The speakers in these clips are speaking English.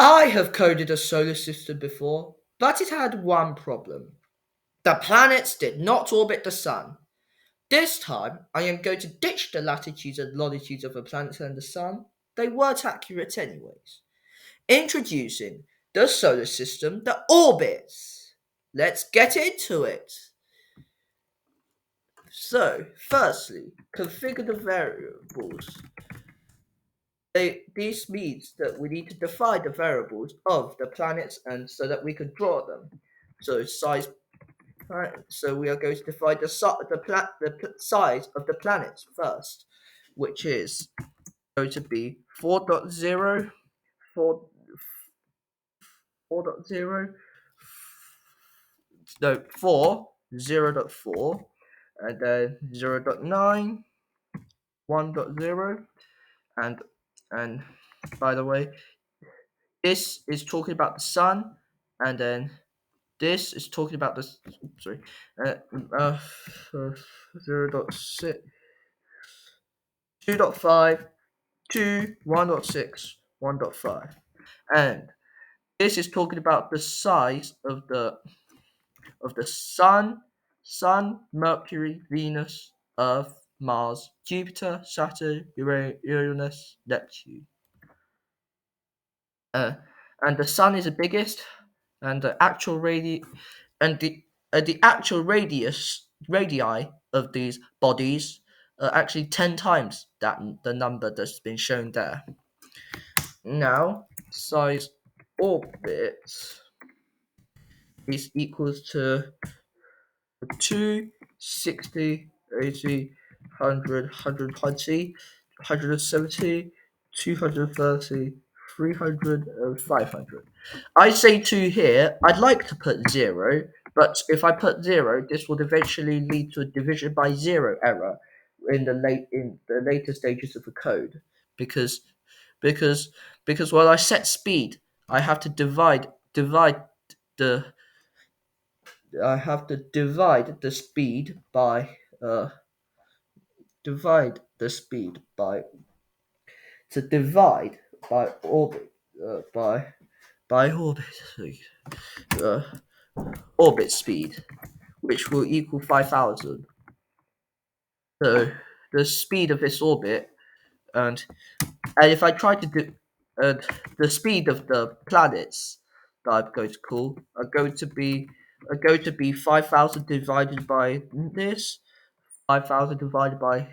I have coded a solar system before, but it had one problem. The planets did not orbit the sun. This time, I am going to ditch the latitudes and longitudes of the planets and the sun. They weren't accurate anyways. Introducing the solar system that orbits. Let's get into it. So, firstly, configure the variables. This means that we need to define the variables of the planets and so that we can draw them. So size. So we are going to define the size of the planets first, which is going to be 4.0, 4, 4.0, no, 4, 0.4, and then 0.9, 1.0, and by the way, this is talking about the sun, and then this is talking about the sorry, uh, uh, 0.6, 2.5, 2, 1.6, 1.5, and this is talking about the size of the sun, Mercury, Venus, Earth, Mars, Jupiter, Saturn, Uranus, Neptune. Uh, and the sun is the biggest, and the actual actual radii of these bodies are actually 10 times that the number that's been shown there. Now, size orbit is equals to 2, 60, 80, 100, 120, 170, 230, 300, and 500. I say 2 here. I'd like to put 0, but if I put 0, this would eventually lead to a division by 0 error in the later stages of the code because because because when I set speed, I have to the divide the speed by divide the speed by to divide by orbit by uh, orbit speed, which will equal 5,000. So the speed of this orbit, and if I try to do the speed of the planets that I'm going to call are going to be 5,000 divided by this, 5,000 divided by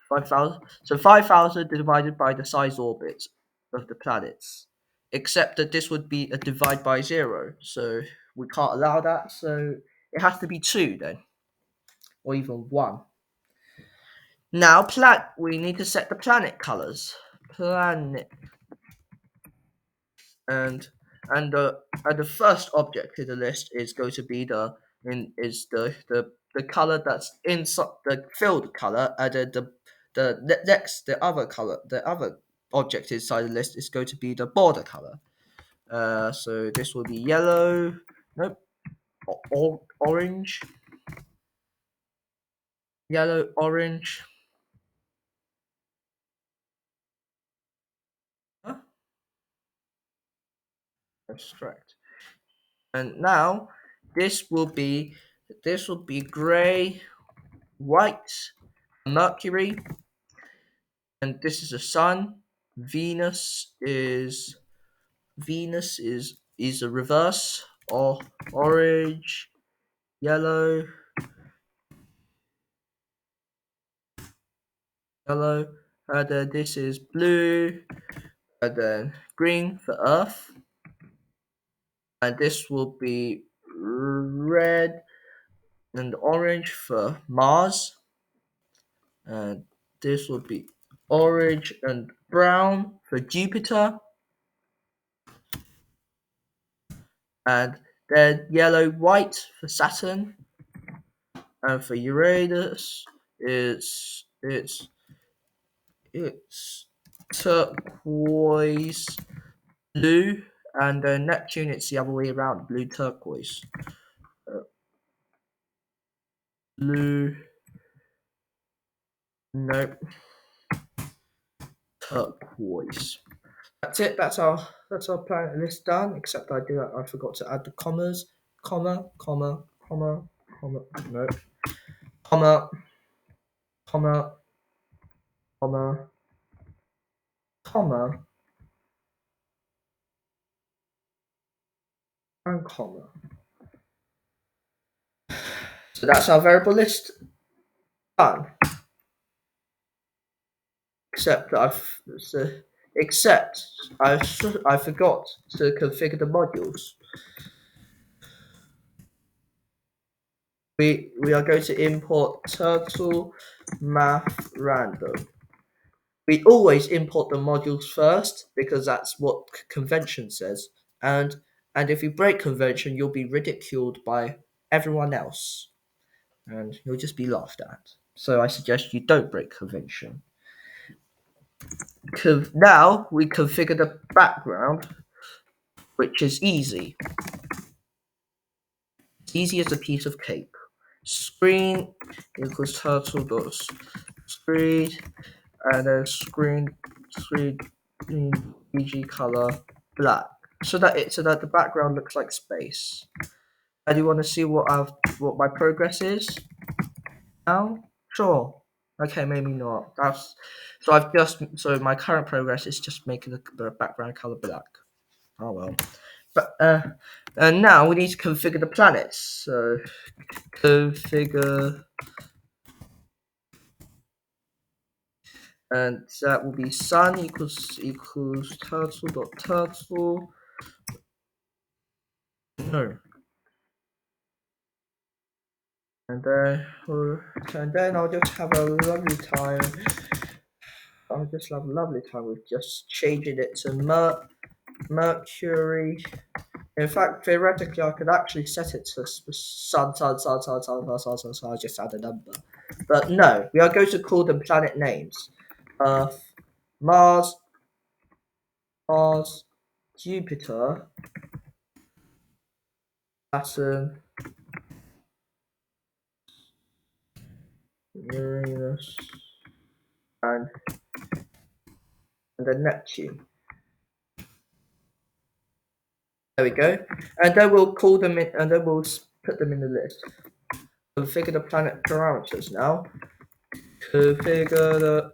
5,000. So 5,000 divided by the size orbit of the planets. Except that this would be a divide by 0. So we can't allow that. So it has to be 2 then. Or even 1. Now we need to set the planet colors. Planet. And and the first object in the list is going to be the color that's inside the filled color, and then the other object inside the list is going to be the border color. So this will be yellow, nope, orange, yellow, orange. Huh? That's correct. And now this will be gray, white, Mercury, and this is the sun. Venus is a reverse or orange, yellow, yellow, and then this is blue, and then green for Earth, and this will be red and orange for Mars, and this will be orange and brown for Jupiter, and then yellow white for Saturn, and for Uranus it's turquoise blue, and Neptune it's the other way around, blue turquoise, blue, nope, turquoise. That's it. That's our planet list done. Except I forgot to add the commas, comma, comma, comma, comma. No, comma, comma, comma, comma, and comma. So that's our variable list done. Except except I forgot to configure the modules. We are going to import turtle math random. We always import the modules first because that's what convention says. And if you break convention, you'll be ridiculed by everyone else, and you'll just be laughed at. So I suggest you don't break convention. Now we configure the background, which is easy. It's easy as a piece of cake. Screen equals turtle dot screen, and then screen BG color black, so that the background looks like space. And you want to see what my progress is now? Sure. Okay, maybe not. So my current progress is just making the background color black. Oh well. But and now we need to configure the planets. So configure, and that will be sun equals turtle dot turtle. No. And then I'll just have a lovely time. I'll just have a lovely time with just changing it to Mercury. In fact, theoretically, I could actually set it to sun. So I just add a number. But no, we are going to call them planet names. Earth, Mars, Jupiter, Saturn, Uranus, and then Neptune. There we go. And then we'll call them in, and then we'll put them in the list. Configure the planet parameters now. Configure the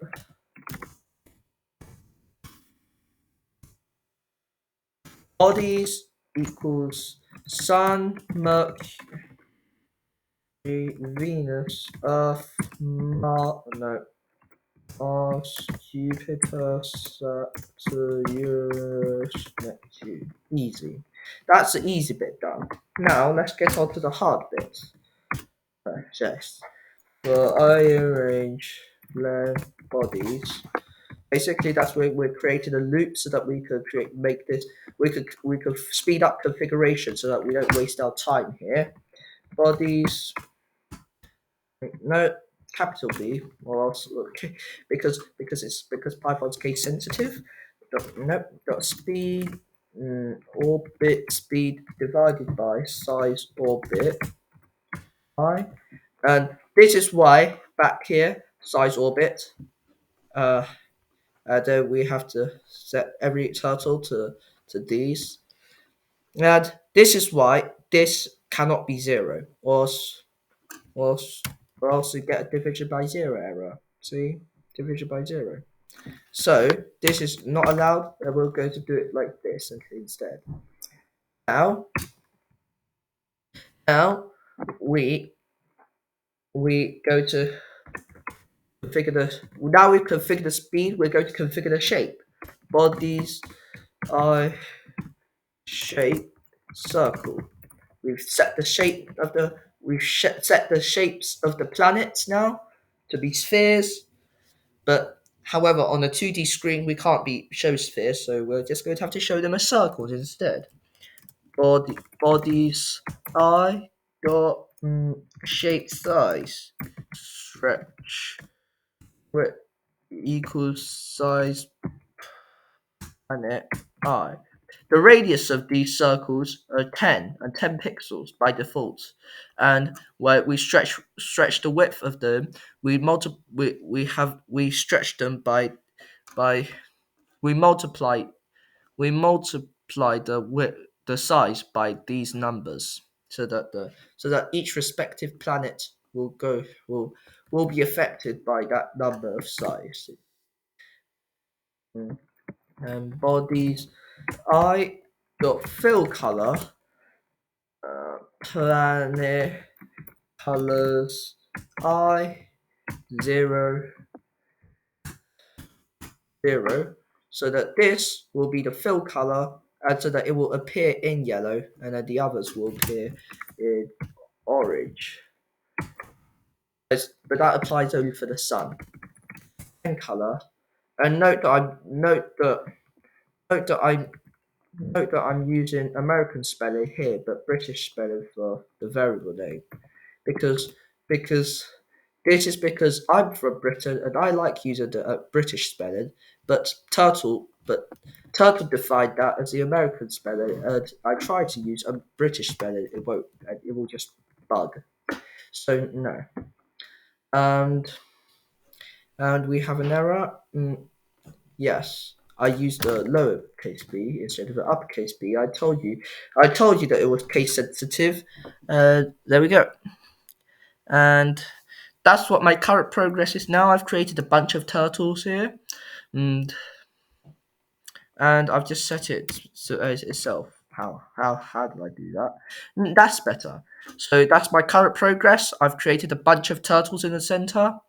bodies equals Sun, Mercury, Venus, Earth, Mars, Jupiter, Saturn, Uranus, Neptune. Easy. That's the easy bit done. Now let's get on to the hard bits. Yes. Well, I arrange blend bodies. Basically, that's where we're creating a loop so that we could we could speed up configuration so that we don't waste our time here. Bodies, no, capital B, or else because Python's case sensitive. Dot speed, orbit speed divided by size orbit I, and this is why back here size orbit. Then we have to set every turtle to these. And this is why this cannot be 0, or else you get a division by 0 error. See? Division by 0. So this is not allowed, and we're going to do it like this instead. Now we go to configure the. Now we've configured the speed. We're going to configure the shape. Bodies, shape, circle. We've set the shape of the. Set the shapes of the planets now to be spheres, but however, on a 2D screen we can't show spheres, so we're just going to have to show them as circles instead. Bodies I dot shape size stretch equals size planet I. The radius of these circles are 10 and 10 pixels by default, and where we stretch the width of them, we stretch them by we multiply we multiply the size by these numbers, so that each respective planet will be affected by that number of size. And bodies, I dot fill color, planet colors I 0 0, so that this will be the fill color, and so that it will appear in yellow, and then the others will appear in orange. But that applies only for the sun. And color, and note that I'm using American spelling here, but British spelling for the variable name, because this is because I'm from Britain and I like using the British spelling, but Turtle defined that as the American spelling, and I try to use a British spelling, it won't, and it will just bug. So no, and we have an error. Yes, I used a lowercase b instead of an uppercase b. I told you that it was case sensitive. There we go. And that's what my current progress is now. I've created a bunch of turtles here, and I've just set it so as itself. How do I do that? That's better. So that's my current progress. I've created a bunch of turtles in the center,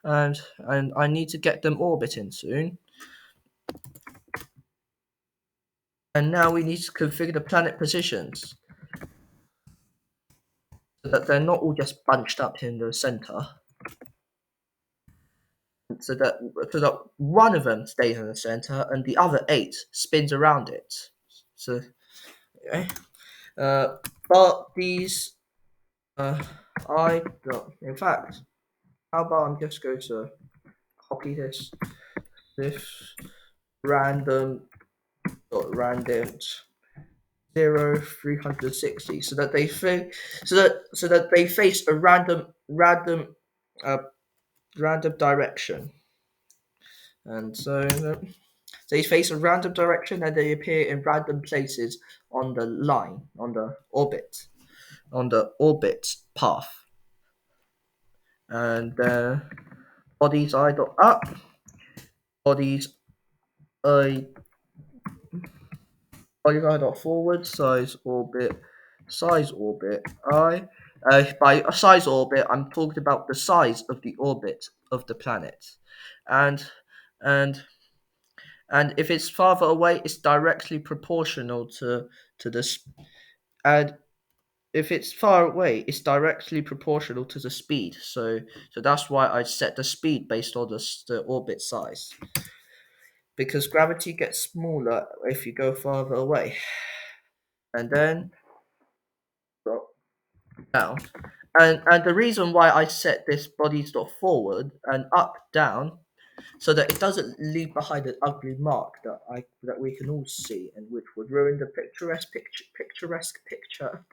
and I need to get them orbiting soon. And now we need to configure the planet positions so that they're not all just bunched up in the center. So that one of them stays in the center and the other 8 spins around it. So, okay. But these, I don't. In fact, how about I'm just going to copy this random random 360, so that they face a random direction, and so they face a random direction and they appear in random places on the line, on the orbit path. And bodies I dot up, bodies I dot forward, size orbit I. By a size orbit, I'm talking about the size of the orbit of the planet, and if it's farther away, it's directly proportional to this, and if it's far away, it's directly proportional to the speed. So that's why I set the speed based on the orbit size, because gravity gets smaller if you go farther away. And then down. And the reason why I set this bodies dot forward and up down, so that it doesn't leave behind an ugly mark that we can all see, and which would ruin the picturesque picture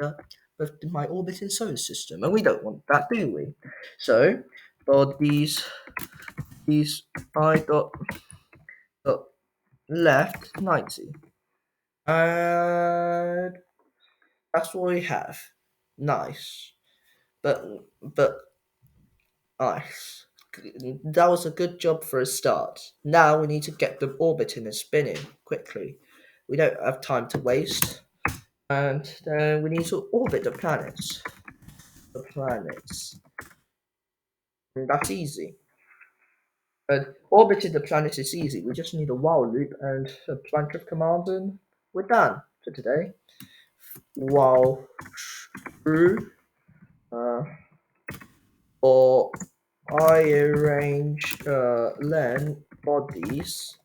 of my orbiting solar system, and we don't want that, do we? So bodies I dot left 90, and that's what we have. Nice. But nice. That was a good job for a start. Now we need to get them orbiting and spinning quickly. We don't have time to waste. And then we need to orbit the planets. And that's easy. And orbiting the planet is easy. We just need a while loop and a bunch of commands, and we're done for today. While true, or I arrange len bodies,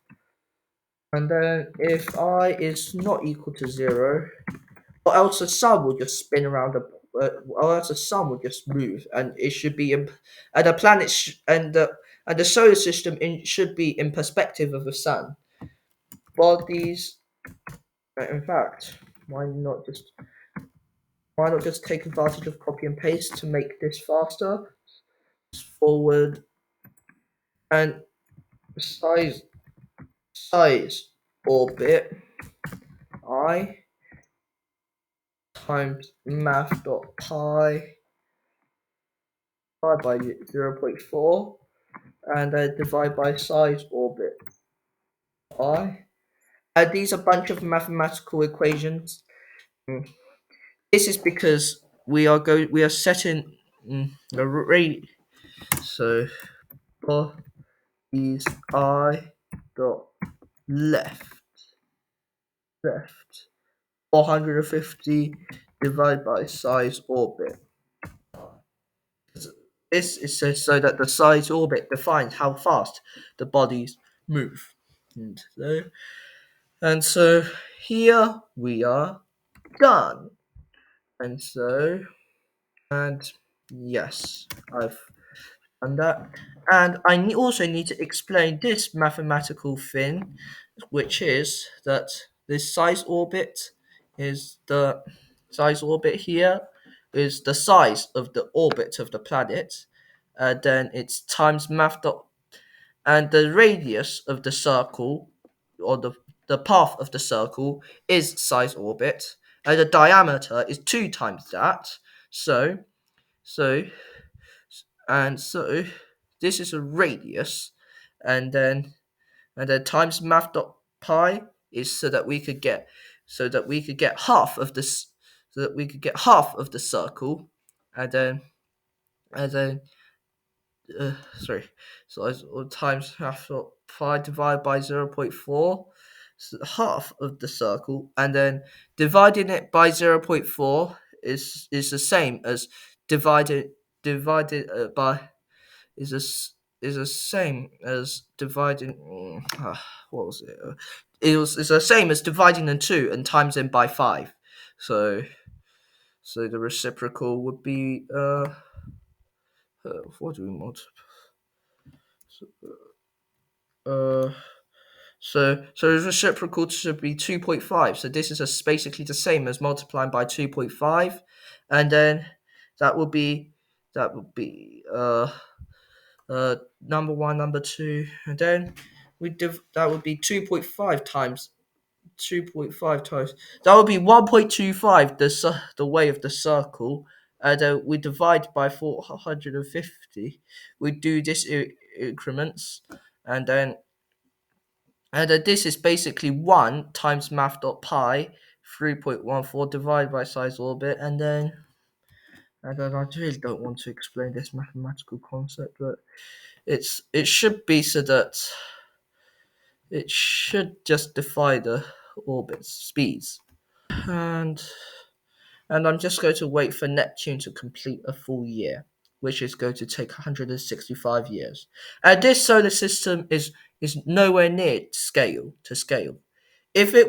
and then if I is not equal to 0, or else the sun will just spin around or else the sun will just move, and it should be and the planet and the solar system should be in perspective of the sun. Bodies, in fact, why not just take advantage of copy and paste to make this faster? Forward and size orbit I times math.pi by 0.4 and then divide by size orbit I. These are a bunch of mathematical equations. Mm. This is because we are setting the rate. So is I dot left left 450 divided by size orbit. This is so that the size orbit defines how fast the bodies move. And so here we are done. And so and yes, I've done that. And also need to explain this mathematical thing, which is that this size orbit here is the size of the orbit of the planet. Then it's times math dot and the radius of the circle or the path of the circle is size orbit and the diameter is 2 times that. So so and so this is a radius, and then times math dot pi is so that we could get half of this so that we could get half of the circle, and then sorry, so I times half dot pi divided by 0.4, so half of the circle, and then dividing it by 0.4 is the same as divided by is this is the same as dividing what was it? It's the same as dividing in two and times in by five. So the reciprocal would be what do we want? Uh, so the reciprocal should be 2.5. So this is basically the same as multiplying by 2.5, and then that would be that would be number one, number two, and then that would be 2.5 times 2.5 times that would be 1.25 the way of the circle, and we divide by 450. We do this increments, and then this is basically 1 times math.pi 3.14 divided by size orbit, and then I really don't want to explain this mathematical concept, but it should be so that it should just defy the orbit's speeds. And I'm just going to wait for Neptune to complete a full year, which is going to take 165 years. And this solar system is nowhere near scale. If I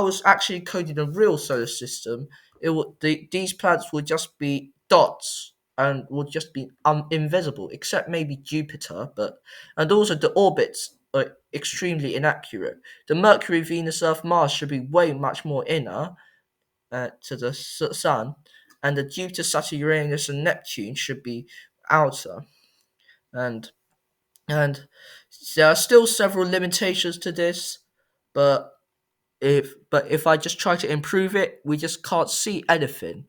was actually coding a real solar system, these planets would just be dots and would just be invisible, except maybe Jupiter. And also the orbits are extremely inaccurate. The Mercury, Venus, Earth, Mars should be way much more inner to the Sun, and the Jupiter, Saturn, Uranus, and Neptune should be outer. And there are still several limitations to this, but if I just try to improve it, we just can't see anything.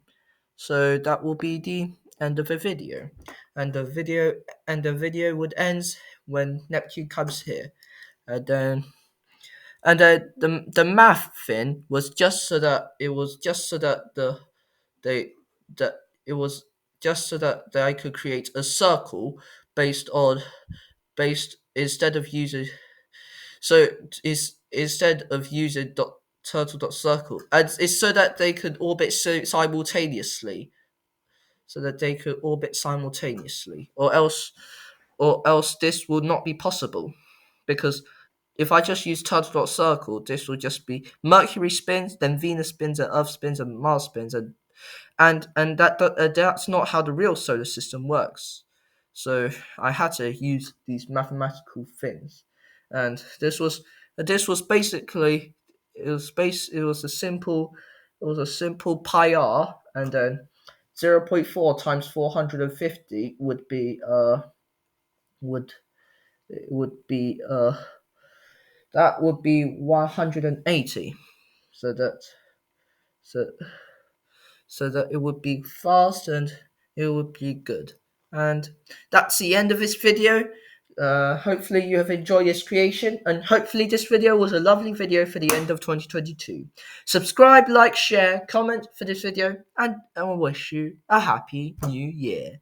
So that will be the end of the video, and the video would end when Neptune comes here, and then the math thing was just so that it was just so that they that it was just so that I could create a circle based on based instead of using so is instead of using turtle dot circle, and it's so that they could orbit simultaneously, or else this would not be possible, because if I just use turtle dot circle, this will just be Mercury spins, then Venus spins, and Earth spins, and Mars spins, and that's not how the real solar system works. So I had to use these mathematical things, and this was basically it was a simple pi r, and then 0.4 times 450 would would be that would be 180. so that so so that it would be fast and it would be good. And that's the end of this video. Hopefully you have enjoyed this creation, and hopefully this video was a lovely video for the end of 2022. Subscribe, like, share, comment for this video, and I will wish you a happy new year.